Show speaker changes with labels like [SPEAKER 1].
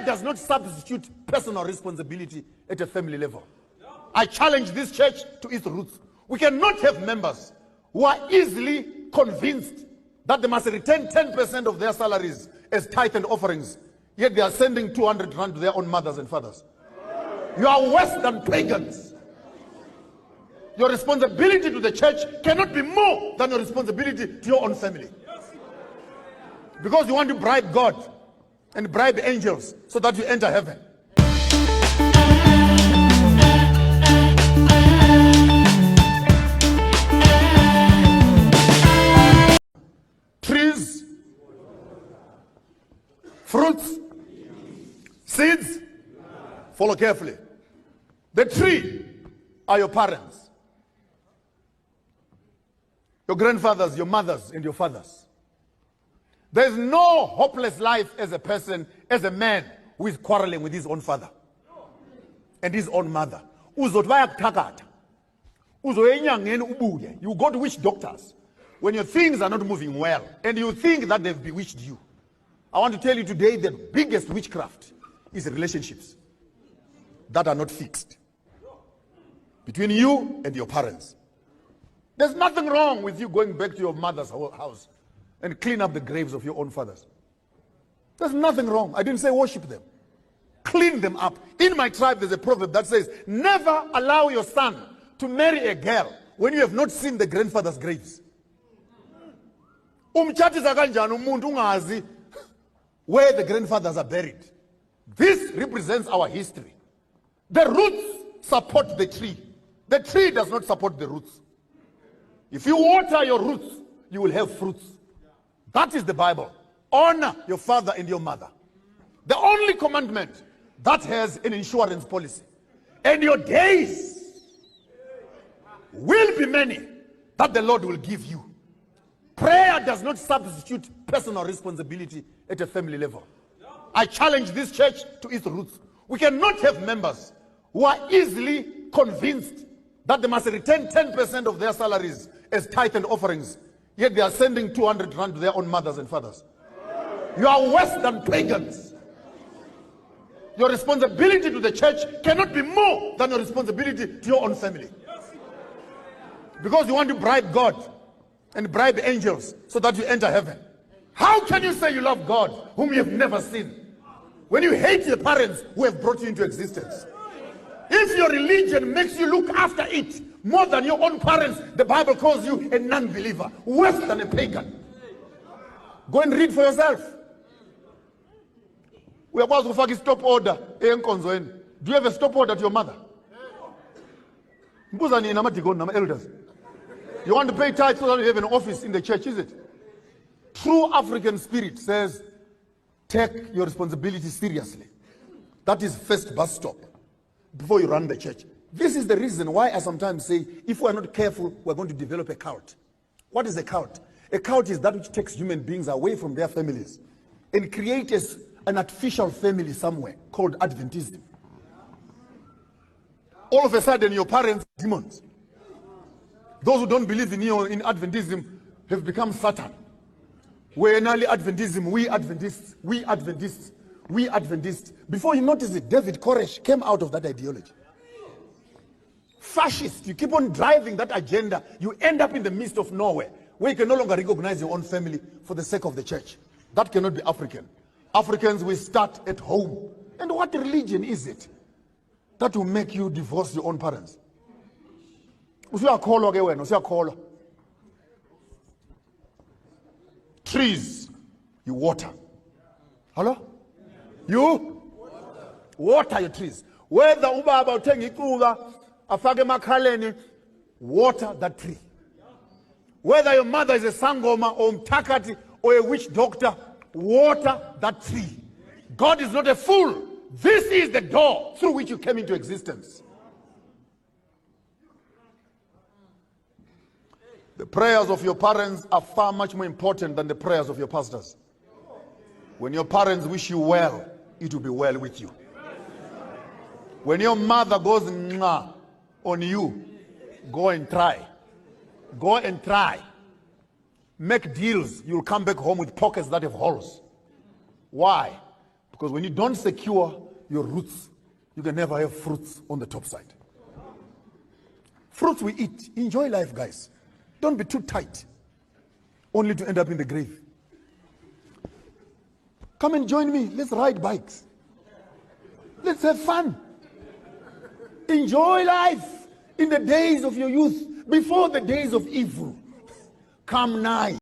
[SPEAKER 1] does not substitute personal responsibility at a family level. I challenge this church to its roots. We cannot have members who are easily convinced that they must return 10% of their salaries as tithe and offerings, yet they are sending 200 rand to their own mothers and fathers. You are worse than pagans. Your responsibility to the church cannot be more than your responsibility to your own family. Because you want to bribe God and bribe angels so that you enter heaven. Trees, fruits, seeds, follow carefully. The tree are your parents, your grandfathers, your mothers, and your fathers. There is no hopeless life as a person, as a man who is quarreling with his own father and his own mother. You go to witch doctors when your things are not moving well and you think that they've bewitched you. I want to tell you today the biggest witchcraft is relationships that are not fixed between you and your parents. There's nothing wrong with you going back to your mother's house and clean up the graves of your own fathers. There's nothing wrong. I didn't say worship them. Clean them up. In my tribe, there's a proverb that says, never allow your son to marry a girl when you have not seen the grandfather's graves. Where the grandfathers are buried. This represents our history. The roots support the tree. The tree does not support the roots. If you water your roots, you will have fruits. That is the Bible. Honor your father and your mother. The only commandment that has an insurance policy. And your days will be many that the Lord will give you. Prayer does not substitute personal responsibility at a family level. I challenge this church to its roots. We cannot have members who are easily convinced that they must return 10% of their salaries as tithe and offerings, yet they are sending 200 rand to their own mothers and fathers. You are worse than pagans. Your responsibility to the church cannot be more than your responsibility to your own family. Because you want to bribe God and bribe angels so that you enter heaven. How can you say you love God whom you have never seen when you hate your parents who have brought you into existence? If your religion makes you look after it more than your own parents, the Bible calls you a non-believer, worse than a pagan. Go and read for yourself. We are about to fuck a stop order. Do you have a stop order to your mother? Elders. You want to pay tithes so that you have an office in the church, is it? True African spirit says, take your responsibility seriously. That is first bus stop before you run the church. This is the reason why I sometimes say, if we are not careful, we're going to develop a cult. What is a cult? A cult is that which takes human beings away from their families and creates an artificial family somewhere called Adventism. All of a sudden, your parents are demons. Those who don't believe in you in Adventism have become Satan. We're in early Adventism, we Adventists, we Adventists, we Adventists. Before you notice it, David Koresh came out of that ideology. Fascist, you keep on driving that agenda, you end up in the midst of nowhere, where you can no longer recognize your own family for the sake of the church. That cannot be African. Africans will start at home. And what religion is it that will make you divorce your own parents? Trees, you water. Hello? You water your trees. Whether ubaba uthenga icuba afake emakhaleni, water that tree. Whether your mother is a sangoma or umtakati or a witch doctor, water that tree. God is not a fool. This is the door through which you came into existence. The prayers of your parents are far much more important than the prayers of your pastors. When your parents wish you well, it will be well with you. When your mother goes mwah on you, go and try. Go and try. Make deals. You'll come back home with pockets that have holes. Why? Because when you don't secure your roots, you can never have fruits on the top side. Fruits we eat. Enjoy life, guys. Don't be too tight, only to end up in the grave. Come and join me. Let's ride bikes. Let's have fun. Enjoy life in the days of your youth, before the days of evil come nigh.